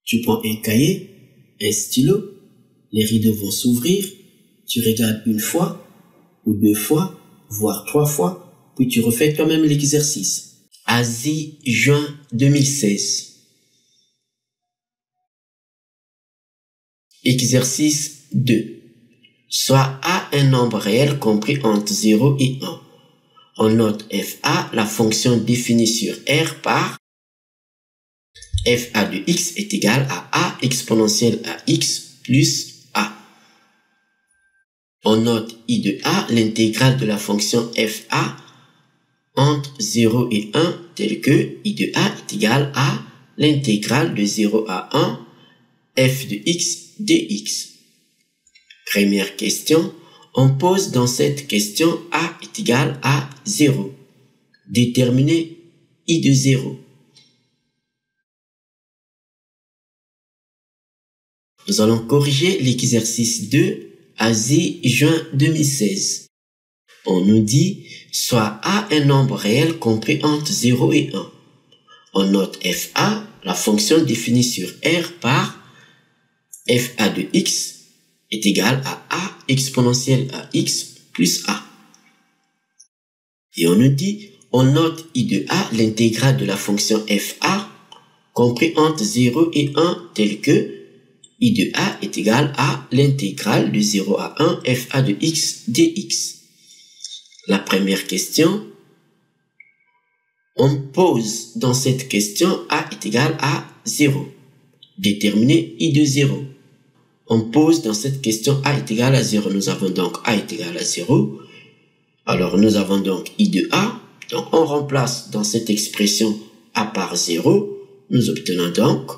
Tu prends un cahier, un stylo, les rideaux vont s'ouvrir, tu regardes une fois, ou deux fois, voire trois fois, puis tu refais toi-même l'exercice. Asie, juin 2016. Exercice 2. Soit A un nombre réel compris entre 0 et 1. On note FA, la fonction définie sur R par FA de x est égal à A exponentielle à x plus A. On note I de A, l'intégrale de la fonction FA entre 0 et 1, tel que I de A est égal à l'intégrale de 0 à 1 f de x dx. Première question, on pose dans cette question A est égal à 0. Déterminer I de 0. Nous allons corriger l'exercice 2, Asie, juin 2016. On nous dit, soit A un nombre réel compris entre 0 et 1. On note FA, la fonction définie sur R par FA de x est égal à A exponentielle à x plus A. Et on nous dit, on note I de A, l'intégrale de la fonction FA, compris entre 0 et 1, tel que I de A est égal à l'intégrale de 0 à 1 FA de x dx. La première question, on pose dans cette question A est égal à 0. Déterminer I de 0. On pose dans cette question A est égal à 0. Nous avons donc A est égal à 0. Alors nous avons donc I de A. Donc on remplace dans cette expression A par 0. Nous obtenons donc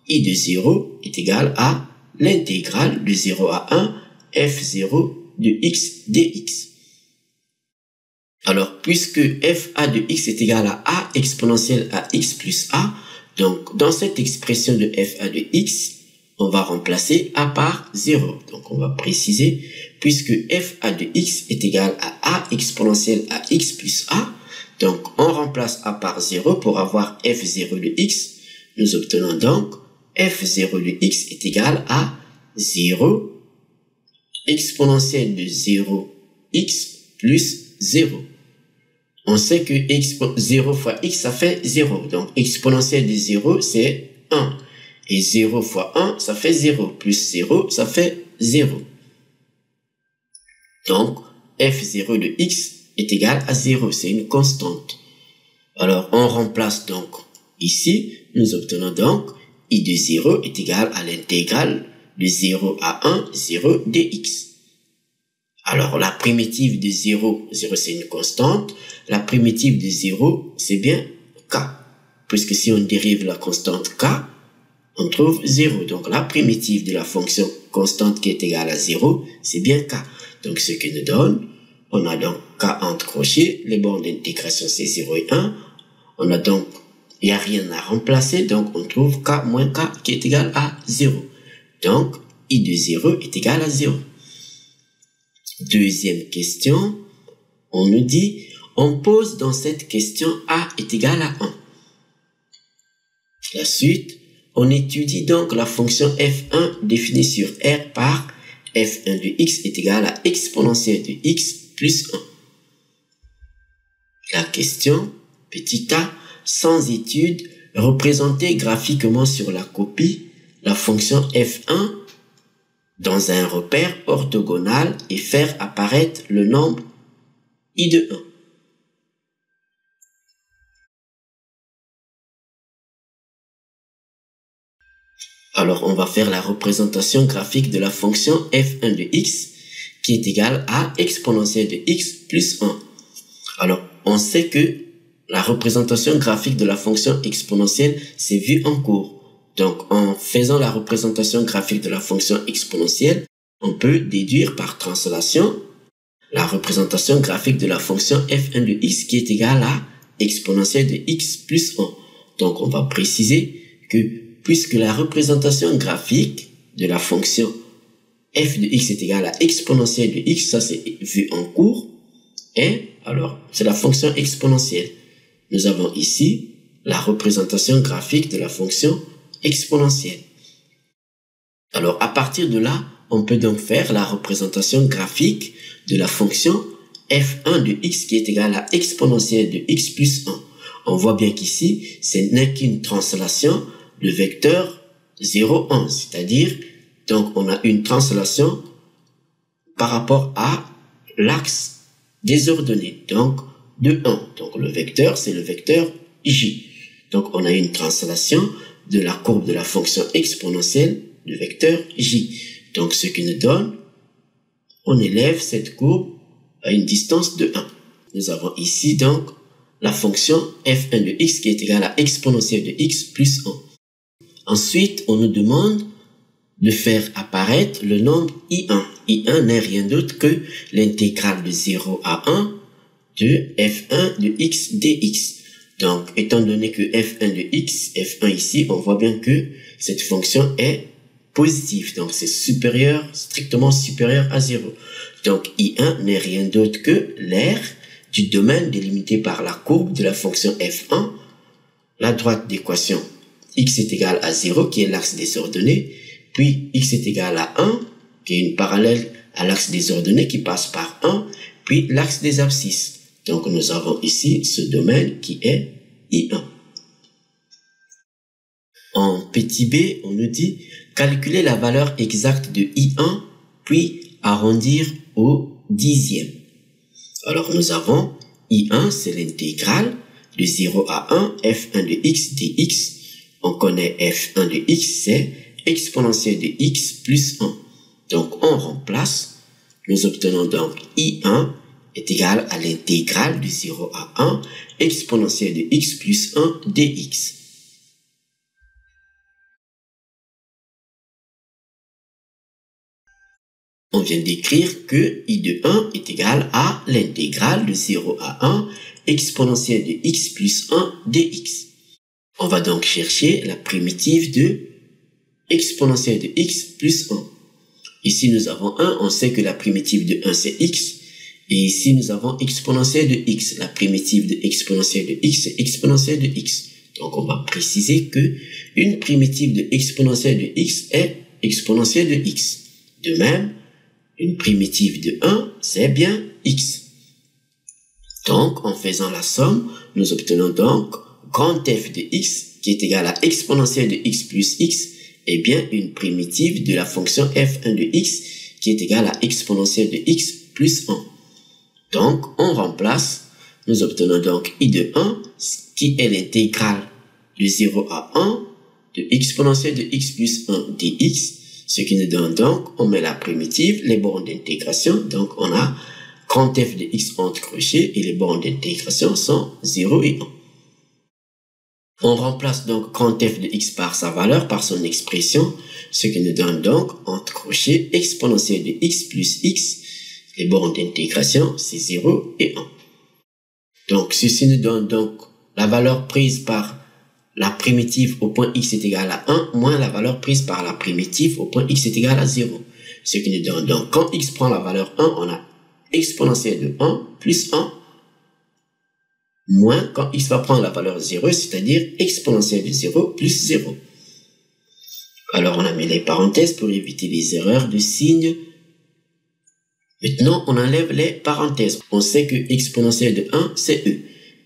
I de 0 est égal à l'intégrale de 0 à 1 f0 de x dx. Alors, puisque FA de x est égal à A exponentielle à x plus A, donc dans cette expression de FA de x, on va remplacer A par 0. Donc, on va préciser, puisque FA de x est égal à A exponentielle à x plus A, donc on remplace A par 0 pour avoir f0 de x. Nous obtenons donc f0 de x est égal à 0 exponentielle de 0x plus 0. On sait que 0 fois x, ça fait 0. Donc, exponentielle de 0, c'est 1. Et 0 fois 1, ça fait 0. Plus 0, ça fait 0. Donc, f0 de x est égal à 0. C'est une constante. Alors, on remplace donc ici. Nous obtenons donc I de 0 est égal à l'intégrale de 0 à 1, 0 dx. Alors, la primitive de 0, 0 c'est une constante. La primitive de 0, c'est bien k. Puisque si on dérive la constante k, on trouve 0. Donc, la primitive de la fonction constante qui est égale à 0, c'est bien k. Donc, ce qui nous donne, on a donc k entre crochets. Les bornes d'intégration, c'est 0 et 1. On a donc, il n'y a rien à remplacer. Donc, on trouve k moins k qui est égal à 0. Donc, I de 0 est égal à 0. Deuxième question, on nous dit, on pose dans cette question A est égal à 1. La suite, on étudie donc la fonction f1 définie sur R par f1 de x est égal à exponentielle de x plus 1. La question, petit a, sans étude, représenter graphiquement sur la copie la fonction f1 dans un repère orthogonal et faire apparaître le nombre I de 1. Alors, on va faire la représentation graphique de la fonction f1 de x qui est égale à exponentielle de x plus 1. Alors, on sait que la représentation graphique de la fonction exponentielle, c'est vu en cours. Donc, en faisant la représentation graphique de la fonction exponentielle, on peut déduire par translation la représentation graphique de la fonction f1 de x qui est égale à exponentielle de x plus 1. Donc, on va préciser que puisque la représentation graphique de la fonction f de x est égale à exponentielle de x, ça c'est vu en cours, et alors c'est la fonction exponentielle. Nous avons ici la représentation graphique de la fonction exponentielle. Alors, à partir de là, on peut donc faire la représentation graphique de la fonction f1 de x qui est égale à exponentielle de x plus 1. On voit bien qu'ici, ce n'est qu'une translation de vecteur 0, 1, c'est-à-dire, donc on a une translation par rapport à l'axe des ordonnées, donc de 1. Donc le vecteur, c'est le vecteur j. Donc on a une translation de la courbe de la fonction exponentielle du vecteur j. Donc ce qui nous donne, on élève cette courbe à une distance de 1. Nous avons ici donc la fonction f1 de x qui est égale à exponentielle de x plus 1. Ensuite, on nous demande de faire apparaître le nombre i1. i1 n'est rien d'autre que l'intégrale de 0 à 1 de f1 de x dx. Donc, étant donné que f1 de x, f1 ici, on voit bien que cette fonction est positive. Donc, c'est supérieur, strictement supérieur à 0. Donc, i1 n'est rien d'autre que l'aire du domaine délimité par la courbe de la fonction f1, la droite d'équation x est égal à 0, qui est l'axe des ordonnées, puis x est égal à 1, qui est une parallèle à l'axe des ordonnées qui passe par 1, puis l'axe des abscisses. Donc, nous avons ici ce domaine qui est I1. En petit b, on nous dit calculer la valeur exacte de I1, puis arrondir au dixième. Alors, nous avons I1, c'est l'intégrale de 0 à 1, f1 de x dx. On connaît f1 de x, c'est exponentielle de x plus 1. Donc, on remplace. Nous obtenons donc I1 est égal à l'intégrale de 0 à 1 exponentielle de x plus 1 dx. On vient d'écrire que I de 1 est égal à l'intégrale de 0 à 1 exponentielle de x plus 1 dx. On va donc chercher la primitive de exponentielle de x plus 1. Ici, nous avons 1, on sait que la primitive de 1, c'est x. Et ici, nous avons exponentielle de x. La primitive de exponentielle de x, c'est exponentielle de x. Donc, on va préciser que une primitive de exponentielle de x est exponentielle de x. De même, une primitive de 1, c'est bien x. Donc, en faisant la somme, nous obtenons donc grand f de x qui est égal à exponentielle de x plus x est bien une primitive de la fonction f1 de x qui est égale à exponentielle de x plus 1. Donc, on remplace, nous obtenons donc I de 1, qui est l'intégrale de 0 à 1 de exponentielle de x plus 1 dx, ce qui nous donne donc, on met la primitive, les bornes d'intégration, donc on a grand f de x entre crochets et les bornes d'intégration sont 0 et 1. On remplace donc grand f de x par sa valeur, par son expression, ce qui nous donne donc entre crochets exponentielle de x plus x. Les bornes d'intégration, c'est 0 et 1. Donc, ceci nous donne donc la valeur prise par la primitive au point x est égal à 1 moins la valeur prise par la primitive au point x est égal à 0. Ce qui nous donne donc, quand x prend la valeur 1, on a exponentielle de 1 plus 1 moins quand x va prendre la valeur 0, c'est-à-dire exponentielle de 0 plus 0. Alors, on a mis les parenthèses pour éviter les erreurs de signes. Maintenant, on enlève les parenthèses. On sait que exponentielle de 1, c'est e.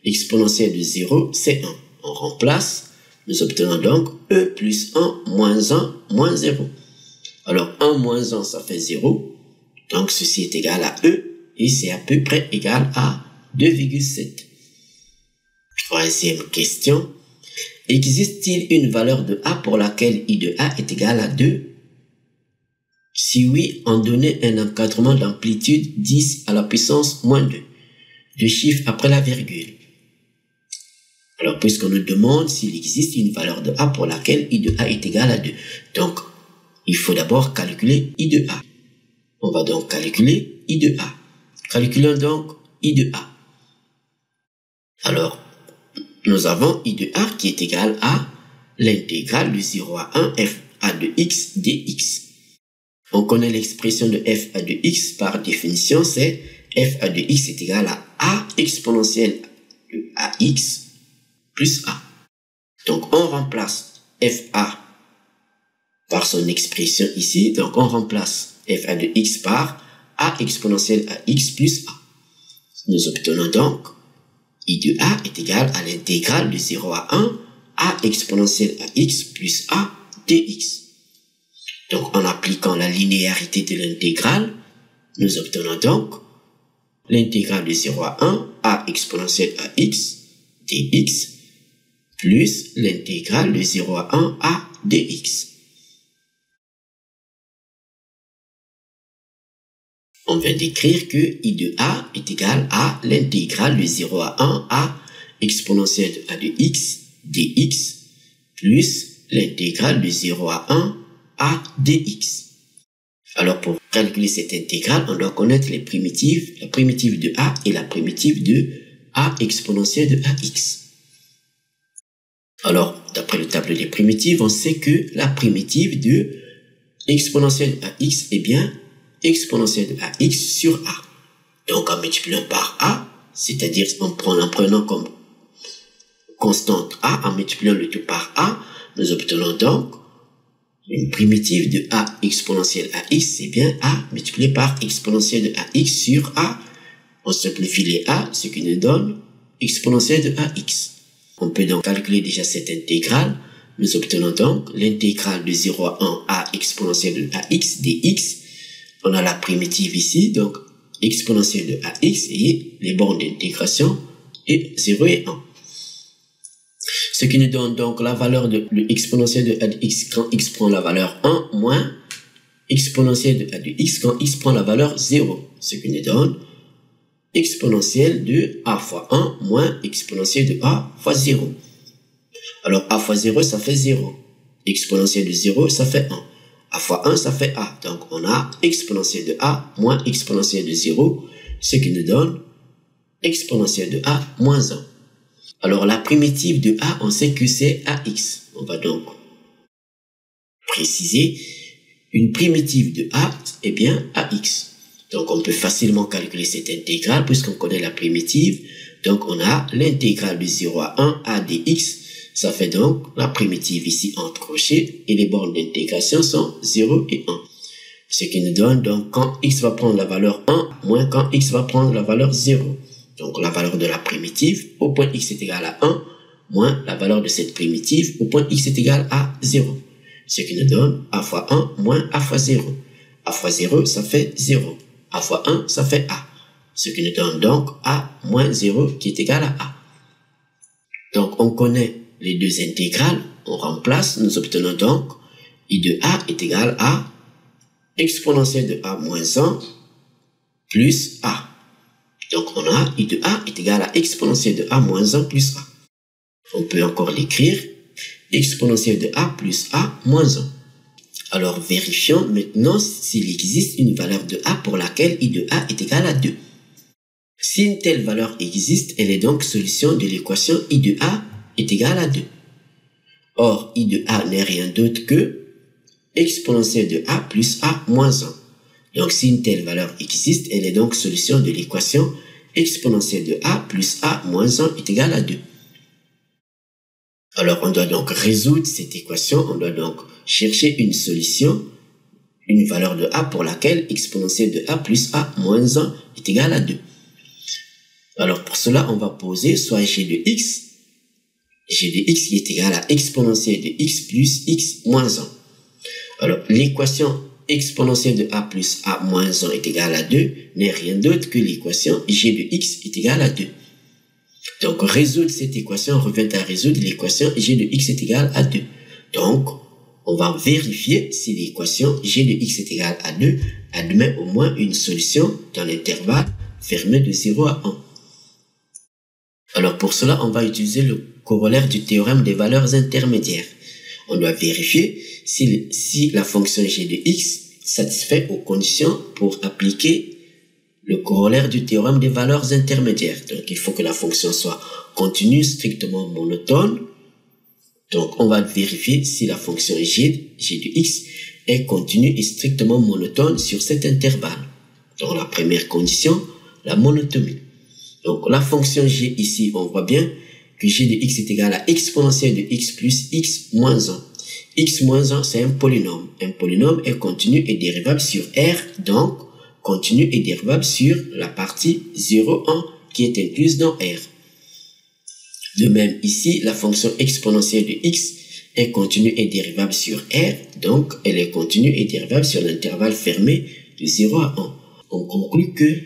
Exponentielle de 0, c'est 1. On remplace. Nous obtenons donc e plus 1 moins 1 moins 0. Alors, 1 moins 1, ça fait 0. Donc, ceci est égal à e. Et c'est à peu près égal à 2,7. Troisième question. Existe-t-il une valeur de a pour laquelle i de a est égal à 2? Si oui, en donnez un encadrement d'amplitude 10 à la puissance moins 2. Deux chiffres après la virgule. Alors, puisqu'on nous demande s'il existe une valeur de a pour laquelle i de a est égal à 2. Donc, il faut d'abord calculer i de a. On va donc calculer i de a. Calculons donc i de a. Alors, nous avons i de a qui est égal à l'intégrale de 0 à 1 f a de x dx. On connaît l'expression de f a de x par définition, c'est f a de x est égal à a exponentielle de ax plus a. Donc, on remplace f a par son expression ici. Donc, on remplace f(a) de x par a exponentielle à x plus a. Nous obtenons donc I de a est égal à l'intégrale de 0 à 1, a exponentielle à x plus a dx. Donc, en appliquant la linéarité de l'intégrale, nous obtenons donc l'intégrale de 0 à 1, a exponentielle à x dx, plus l'intégrale de 0 à 1, a dx. On vient d'écrire que I de a est égal à l'intégrale de 0 à 1, a exponentielle de a de x dx, plus l'intégrale de 0 à 1, a dx. Alors, pour calculer cette intégrale, on doit connaître les primitives, la primitive de a et la primitive de a exponentielle de ax. Alors, d'après le tableau des primitives, on sait que la primitive de exponentielle de ax est bien exponentielle de ax sur a. Donc, en multipliant par a, c'est-à-dire en prenant comme constante a, en multipliant le tout par a, nous obtenons donc une primitive de a exponentielle ax, c'est bien a multiplié par exponentielle de ax sur a. On simplifie les a, ce qui nous donne exponentielle de ax. On peut donc calculer déjà cette intégrale. Nous obtenons donc l'intégrale de 0 à 1 a exponentielle de ax dx. On a la primitive ici, donc exponentielle de ax et les bornes d'intégration est 0 et 1. Ce qui nous donne donc la valeur de l'exponentielle de a de x quand x prend la valeur 1 moins exponentielle de a de x quand x prend la valeur 0. Ce qui nous donne exponentielle de a fois 1 moins exponentielle de a fois 0. Alors a fois 0, ça fait 0. Exponentielle de 0, ça fait 1. A fois 1, ça fait a. Donc on a exponentielle de a moins exponentielle de 0, ce qui nous donne exponentielle de a moins 1. Alors, la primitive de a, on sait que c'est ax. On va donc préciser une primitive de a, eh bien, ax. Donc, on peut facilement calculer cette intégrale puisqu'on connaît la primitive. Donc, on a l'intégrale de 0 à 1, a dx. Ça fait donc la primitive ici entre crochets et les bornes d'intégration sont 0 et 1. Ce qui nous donne donc quand x va prendre la valeur 1 moins quand x va prendre la valeur 0. Donc, la valeur de la primitive au point x est égal à 1, moins la valeur de cette primitive au point x est égal à 0. Ce qui nous donne a fois 1 moins a fois 0. A fois 0, ça fait 0. A fois 1, ça fait a. Ce qui nous donne donc a moins 0 qui est égal à a. Donc, on connaît les deux intégrales. On remplace, nous obtenons donc I de a est égal à exponentielle de a moins 1 plus a. Donc, on a I de a est égal à exponentielle de a moins 1 plus a. On peut encore l'écrire exponentielle de a plus a moins 1. Alors, vérifions maintenant s'il existe une valeur de a pour laquelle I de a est égal à 2. Si une telle valeur existe, elle est donc solution de l'équation I de a est égal à 2. Or, I de a n'est rien d'autre que exponentielle de a plus a moins 1. Donc, si une telle valeur existe, elle est donc solution de l'équation exponentielle de a plus a moins 1 est égal à 2. Alors, on doit donc résoudre cette équation. On doit donc chercher une solution, une valeur de a pour laquelle exponentielle de a plus a moins 1 est égal à 2. Alors, pour cela, on va poser soit g de x qui est égal à exponentielle de x plus x moins 1. Alors, l'équation exponentielle de a plus a moins 1 est égale à 2 n'est rien d'autre que l'équation g de x est égale à 2. Donc, résoudre cette équation revient à résoudre l'équation g de x est égale à 2. Donc, on va vérifier si l'équation g de x est égale à 2 admet au moins une solution dans l'intervalle fermé de 0 à 1. Alors, pour cela, on va utiliser le corollaire du théorème des valeurs intermédiaires. On doit vérifier si la fonction g de x satisfait aux conditions pour appliquer le corollaire du théorème des valeurs intermédiaires. Donc, il faut que la fonction soit continue, strictement monotone. Donc, on va vérifier si la fonction g de x est continue et strictement monotone sur cet intervalle. Donc, la première condition, la monotonie. Donc, la fonction g ici, on voit bien que g de x est égal à exponentielle de x plus x moins 1. x moins 1, c'est un polynôme. Un polynôme est continu et dérivable sur R, donc continu et dérivable sur la partie 0, 1 qui est incluse dans R. De même, ici, la fonction exponentielle de x est continue et dérivable sur R, donc elle est continue et dérivable sur l'intervalle fermé de 0 à 1. On conclut que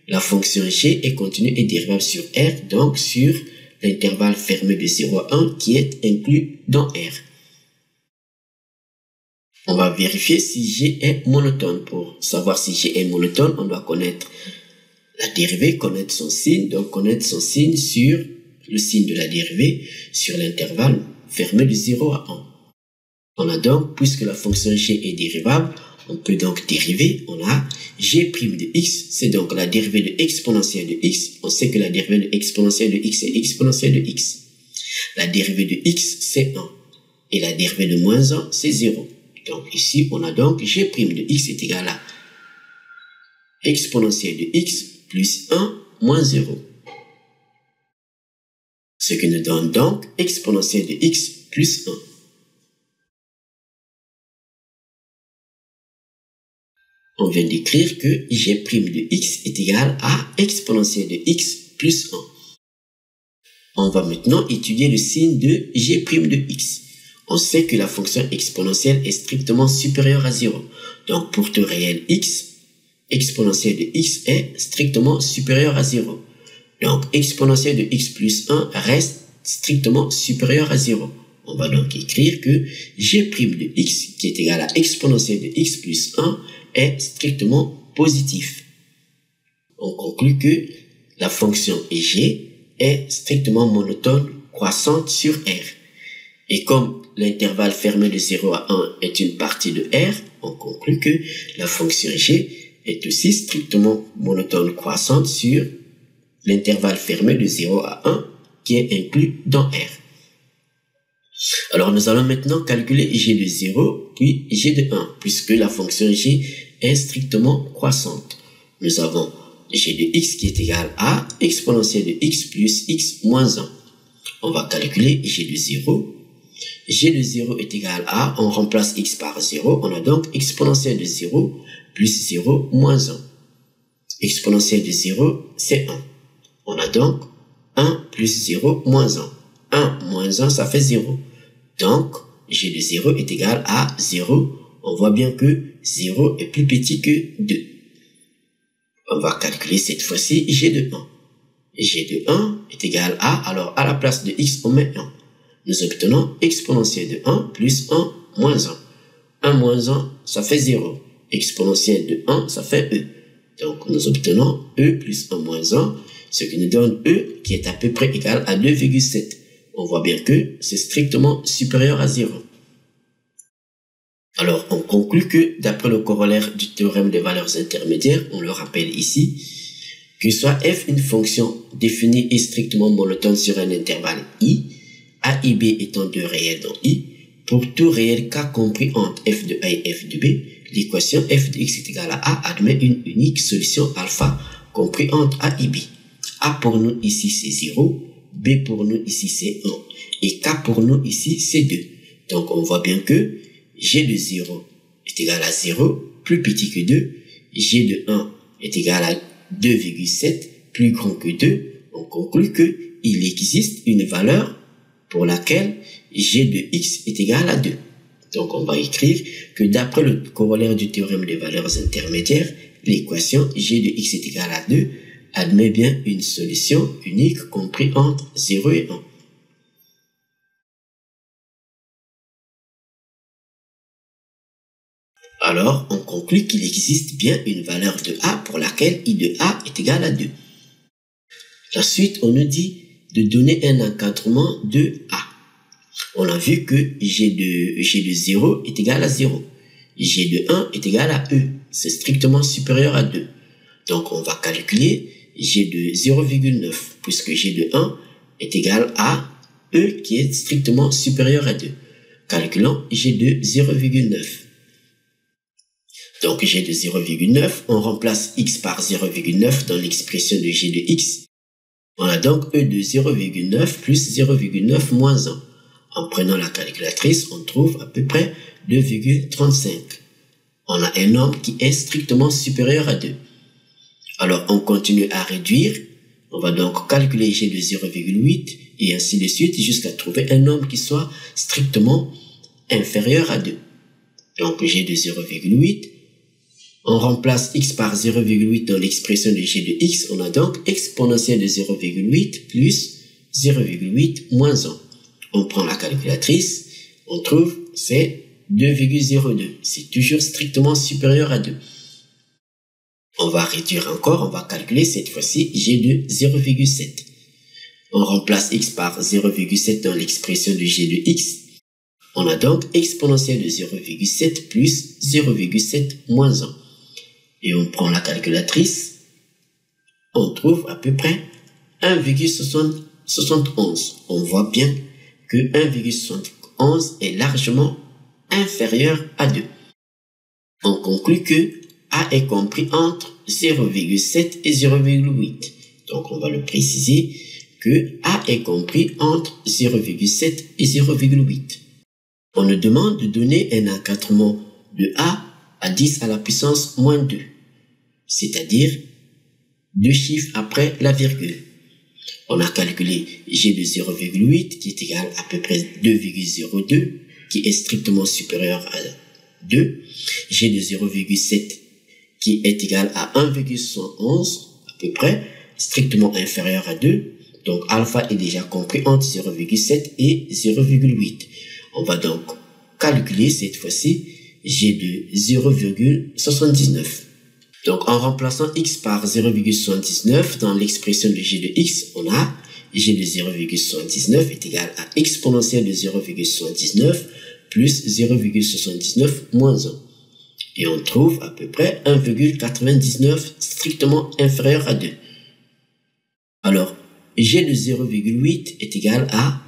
la fonction g est continue et dérivable sur R, donc sur l'intervalle fermé de 0 à 1 qui est inclus dans R. On va vérifier si g est monotone. Pour savoir si g est monotone, on doit connaître la dérivée, connaître son signe, donc connaître son signe sur le signe de la dérivée sur l'intervalle fermé de 0 à 1. On a donc, puisque la fonction g est dérivable, on peut donc dériver, on a g' de x, c'est donc la dérivée de exponentielle de x. On sait que la dérivée de exponentielle de x, c'est exponentielle de x. La dérivée de x, c'est 1. Et la dérivée de moins 1, c'est 0. Donc ici, on a donc g' de x est égal à exponentielle de x plus 1 moins 0. Ce qui nous donne donc exponentielle de x plus 1. On vient d'écrire que g' de x est égal à exponentielle de x plus 1. On va maintenant étudier le signe de g' de x. On sait que la fonction exponentielle est strictement supérieure à 0. Donc pour tout réel x, exponentielle de x est strictement supérieure à 0. Donc exponentielle de x plus 1 reste strictement supérieure à 0. On va donc écrire que g' de x qui est égal à exponentielle de x plus 1 est strictement positif. On conclut que la fonction g est strictement monotone croissante sur R. Et comme l'intervalle fermé de 0 à 1 est une partie de R, on conclut que la fonction g est aussi strictement monotone croissante sur l'intervalle fermé de 0 à 1 qui est inclus dans R. Alors nous allons maintenant calculer g de 0 puis g de 1 puisque la fonction g est strictement croissante. Nous avons g de x qui est égal à exponentielle de x plus x moins 1. On va calculer g de 0. G de 0 est égal à, on remplace x par 0, on a donc exponentielle de 0 plus 0 moins 1. Exponentielle de 0, c'est 1. On a donc 1 plus 0 moins 1. 1 moins 1, ça fait 0. Donc, g de 0 est égal à 0. On voit bien que 0 est plus petit que 2. On va calculer cette fois-ci g de 1. G de 1 est égal à, alors à la place de x, on met 1. Nous obtenons exponentielle de 1 plus 1 moins 1. 1 moins 1, ça fait 0. Exponentielle de 1, ça fait e. Donc, nous obtenons e plus 1 moins 1, ce qui nous donne e qui est à peu près égal à 2,7. On voit bien que c'est strictement supérieur à 0. Alors, on conclut que, d'après le corollaire du théorème des valeurs intermédiaires, on le rappelle ici, que soit f une fonction définie et strictement monotone sur un intervalle i, a et b étant deux réels dans i, pour tout réel k compris entre f de a et f de b, l'équation f de x est égale à a admet une unique solution alpha compris entre a et b. A pour nous ici c'est 0, b pour nous ici c'est 1, et k pour nous ici c'est 2. Donc on voit bien que g de 0 est égal à 0, plus petit que 2, g de 1 est égal à 2,7, plus grand que 2, on conclut que il existe une valeur pour laquelle g de x est égal à 2. Donc on va écrire que d'après le corollaire du théorème des valeurs intermédiaires, l'équation g de x est égal à 2 admet bien une solution unique compris entre 0 et 1. Alors, on conclut qu'il existe bien une valeur de a pour laquelle i de a est égal à 2. Ensuite, on nous dit de donner un encadrement de a. On a vu que g de 0 est égal à 0. G de 1 est égal à e. C'est strictement supérieur à 2. Donc, on va calculer g de 0,9 puisque g de 1 est égal à e qui est strictement supérieur à 2. Calculons g de 0,9. Donc g de 0,9, on remplace x par 0,9 dans l'expression de g de x. On a donc e de 0,9 plus 0,9 moins 1. En prenant la calculatrice, on trouve à peu près 2,35. On a un nombre qui est strictement supérieur à 2. Alors, on continue à réduire. On va donc calculer G de 0,8 et ainsi de suite jusqu'à trouver un nombre qui soit strictement inférieur à 2. Donc, G de 0,8. On remplace x par 0,8 dans l'expression de G de x. On a donc exponentielle de 0,8 plus 0,8 moins 1. On prend la calculatrice. On trouve c'est 2,02. C'est toujours strictement supérieur à 2. On va réduire encore. On va calculer cette fois-ci G de 0,7. On remplace x par 0,7 dans l'expression de G de x. On a donc exponentielle de 0,7 plus 0,7 moins 1. Et on prend la calculatrice. On trouve à peu près 1,71. On voit bien que 1,71 est largement inférieur à 2. On conclut que A est compris entre 0,7 et 0,8. Donc on va le préciser que A est compris entre 0,7 et 0,8. On nous demande de donner un encadrement de A à 10 à la puissance moins 2, c'est-à-dire 2 chiffres après la virgule. On a calculé G de 0,8 qui est égal à peu près 2,02, qui est strictement supérieur à 2. G de 0,7 qui est égal à 1,111 à peu près, strictement inférieur à 2. Donc alpha est déjà compris entre 0,7 et 0,8. On va donc calculer cette fois-ci G de 0,79. Donc en remplaçant x par 0,79 dans l'expression de G de x, on a G de 0,79 est égal à exponentielle de 0,79 plus 0,79 moins 1. Et on trouve à peu près 1,99 strictement inférieur à 2. Alors, G de 0,8 est égal à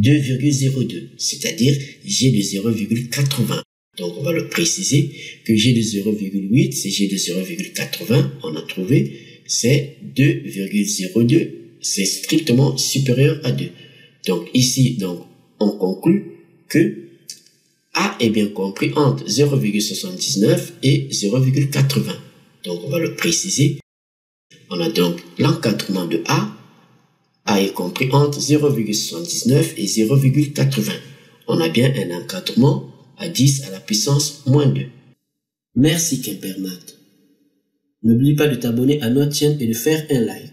2,02, c'est-à-dire G de 0,80. Donc, on va le préciser que G de 0,8, c'est G de 0,80. On a trouvé, c'est 2,02. C'est strictement supérieur à 2. Donc, ici, on conclut que A est bien compris entre 0,79 et 0,80. Donc, on va le préciser. On a donc l'encadrement de A. A est compris entre 0,79 et 0,80. On a bien un encadrement à 10 à la puissance moins 2. Merci Kempermat. N'oublie pas de t'abonner à notre chaîne et de faire un like.